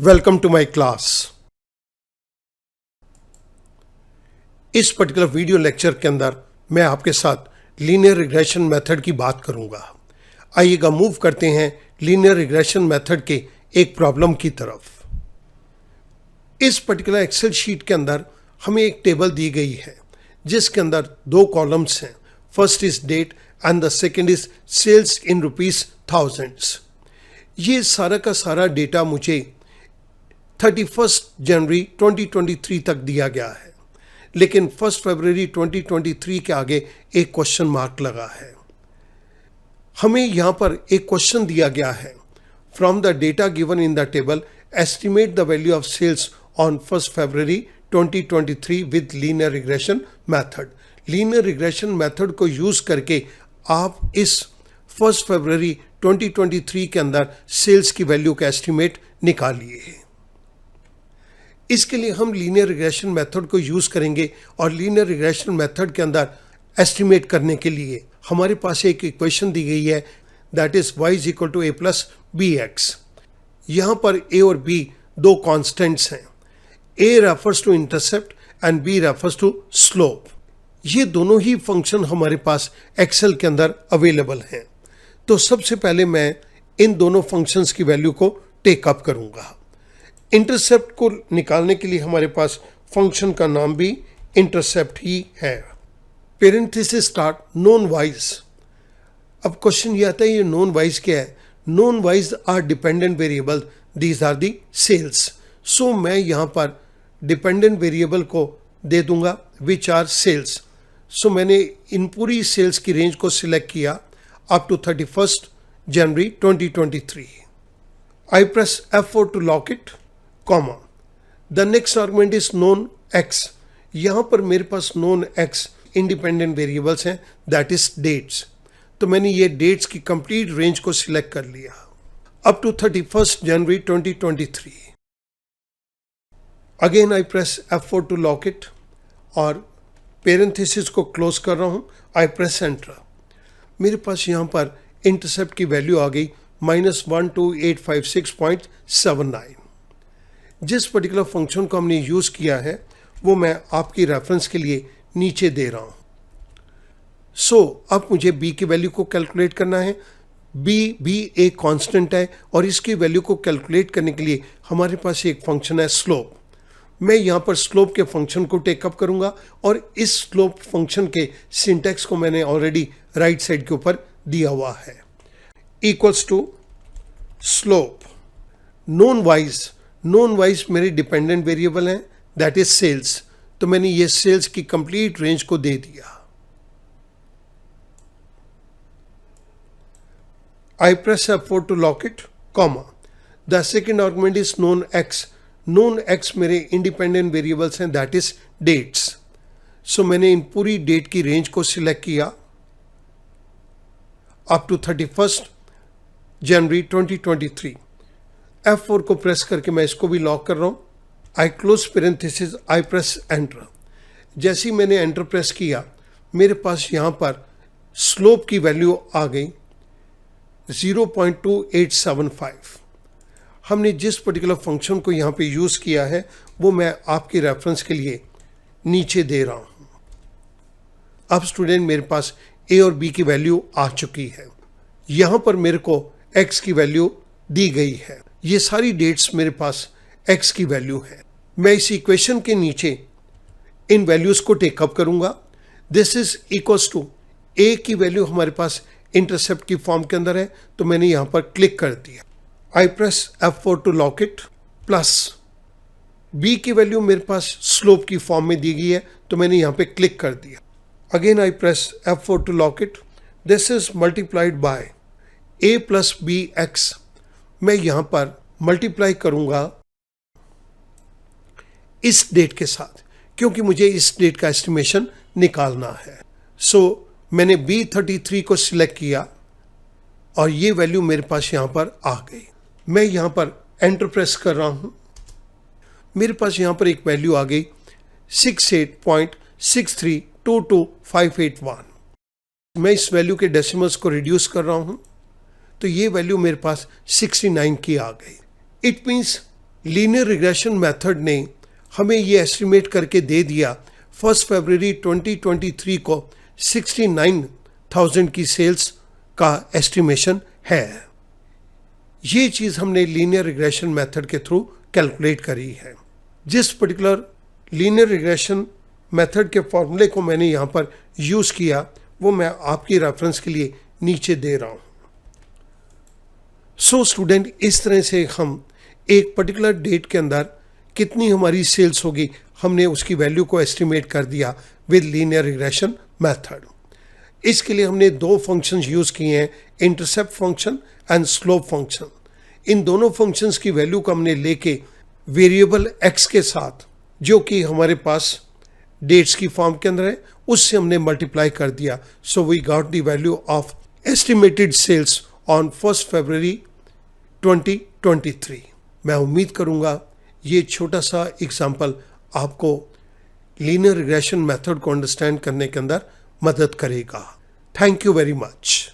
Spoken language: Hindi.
Welcome to my class. इस पर्टिकुलर वीडियो लेक्चर के अंदर मैं आपके साथ लीनियर रिग्रेशन मेथड की बात करूंगा। आइएगा मूव करते हैं लीनियर रिग्रेशन मेथड के एक प्रॉब्लम की तरफ। इस पर्टिकुलर एक्सेल शीट के अंदर हमें एक टेबल दी गई है जिसके अंदर दो कॉलम्स हैं। First is date and the second is sales in rupees thousands. ये सारा का सारा डेटा मुझे 31 जनवरी 2023 तक दिया गया है, लेकिन 1 फरवरी 2023 के आगे एक क्वेश्चन मार्क लगा है। हमें यहाँ पर एक क्वेश्चन दिया गया है, from the data given in the table estimate the value of sales on 1 February 2023 with linear regression method. Linear regression method को यूज करके आप इस 1 फरवरी 2023 के अंदर सेल्स की वैल्यू का एस्टिमेट निकालिए। इसके लिए हम लीनियर रिग्रेशन मेथड को यूज करेंगे और लीनियर रिग्रेशन मेथड के अंदर एस्टिमेट करने के लिए हमारे पास एक इक्वेशन दी गई है, that is y is equal to a plus b x. यहाँ पर a और b दो कॉन्स्टेंट्स हैं। a refers to intercept and b refers to slope. ये दोनों ही फंक्शन हमारे पास एक्सेल के अंदर अवेलेबल हैं। तो सबसे पहले मैं इन दोनों फंक्शंस की वैल्यू को टेकअप करूंगा। इंटरसेप्ट को निकालने के लिए हमारे पास फंक्शन का नाम भी इंटरसेप्ट ही है। Parenthesis start known y's. अब क्वेश्चन ये आता है, ये नोन वाइज क्या है? Known y's are dependent variable, these are the cells. So मैं यहाँ पर डिपेंडेंट वेरिएबल को दे दूंगा विच आर सेल्स। सो मैंने इन पूरी सेल्स की रेंज को सिलेक्ट किया up to 31 January 2023। I press F4 to lock it, comma. The next argument is known X. यहाँ पर मेरे पास known X independent variables हैं, that is dates. तो मैंने ये dates की complete range को select कर लिया up to 31 January 2023. Again I press F4 to lock it और parenthesis को close कर रहा हूँ। I press enter. मेरे पास यहाँ पर intercept की वैल्यू आ गई -12856.79। जिस पर्टिकुलर फंक्शन को हमने यूज किया है वो मैं आपकी रेफरेंस के लिए नीचे दे रहा हूं। सो अब मुझे b की वैल्यू को कैलकुलेट करना है। b भी एक कांस्टेंट है और इसकी वैल्यू को कैलकुलेट करने के लिए हमारे पास एक फंक्शन है स्लोप। मैं यहाँ पर स्लोप के फंक्शन को टेकअप करूंगा और इस स्लोप फंक्शन के सिंटैक्स को मैंने ऑलरेडी राइट साइड के ऊपर दिया हुआ है। Equals to slope known y's मेरे डिपेंडेंट वेरिएबल हैं, दैट इज सेल्स। तो मैंने ये सेल्स की कंप्लीट रेंज को दे दिया। I press F4 to lock it, comma. The second argument is known x. Known x मेरे इंडिपेंडेंट वेरिएबल्स हैं, दैट इज डेट्स। सो मैंने इन पूरी डेट की रेंज को सिलेक्ट किया अप टू 31 जनवरी 2023। F4 को प्रेस करके मैं इसको भी लॉक कर रहा हूँ। आई क्लोज पेरेंथेसिस, आई प्रेस एंटर। जैसे ही मैंने एंटर प्रेस किया मेरे पास यहाँ पर स्लोप की वैल्यू आ गई 0.2875। हमने जिस पर्टिकुलर फंक्शन को यहाँ पे यूज़ किया है वो मैं आपकी रेफरेंस के लिए नीचे दे रहा हूँ। अब स्टूडेंट मेरे पास a और b की वैल्यू आ चुकी है। यहाँ पर मेरे को x की वैल्यू दी गई है। ये सारी डेट्स मेरे पास x की वैल्यू है। मैं इस इक्वेशन के नीचे इन वैल्यूज को टेकअप करूंगा। This is equals to a की वैल्यू हमारे पास इंटरसेप्ट की फॉर्म के अंदर है, तो मैंने यहाँ पर क्लिक कर दिया। I press F4 to lock it, plus b की वैल्यू मेरे पास स्लोप की फॉर्म में दी गई है, तो मैंने यहाँ पे क्लिक कर दिया। Again I press F4 to lock it. This is multiplied by a plus b x. मैं यहाँ पर मल्टीप्लाई करूंगा इस डेट के साथ, क्योंकि मुझे इस डेट का एस्टिमेशन निकालना है। सो मैंने B33 को सिलेक्ट किया और ये वैल्यू मेरे पास यहाँ पर आ गई। मैं यहाँ पर एंटर प्रेस कर रहा हूँ। मेरे पास यहाँ पर एक वैल्यू आ गई 68.6322581। मैं इस वैल्यू के डेसिमल्स को रिड्यूस कर रहा हूँ, तो ये वैल्यू मेरे पास 69 की आ गई। It means linear regression method ने हमें ये एस्टिमेट करके दे दिया 1 फरवरी 2023 को 69,000 की सेल्स का एस्टिमेशन है। ये चीज़ हमने लीनियर रिग्रेशन मेथड के थ्रू कैलकुलेट करी है। जिस पर्टिकुलर लीनियर रिग्रेशन मेथड के फॉर्मूले को मैंने यहाँ पर यूज़ किया वो मैं आपकी रेफरेंस के लिए नीचे दे रहा हूँ। सो स्टूडेंट, इस तरह से हम एक पर्टिकुलर डेट के अंदर कितनी हमारी सेल्स होगी हमने उसकी वैल्यू को एस्टिमेट कर दिया विद लीनियर रिग्रेशन मेथड। इसके लिए हमने दो फंक्शंस यूज़ किए हैं, intercept function and slope function. इन दोनों फंक्शंस की वैल्यू को हमने लेके वेरिएबल x के साथ जो कि हमारे पास डेट्स की फॉर्म के अंदर है उससे हमने मल्टीप्लाई कर दिया। So we got the value of estimated sales on 1 फरवरी 2023। मैं उम्मीद करूंगा ये छोटा सा एग्जाम्पल आपको लीनियर रिग्रेशन मेथड को अंडरस्टैंड करने के अंदर मदद करेगा। Thank you very much.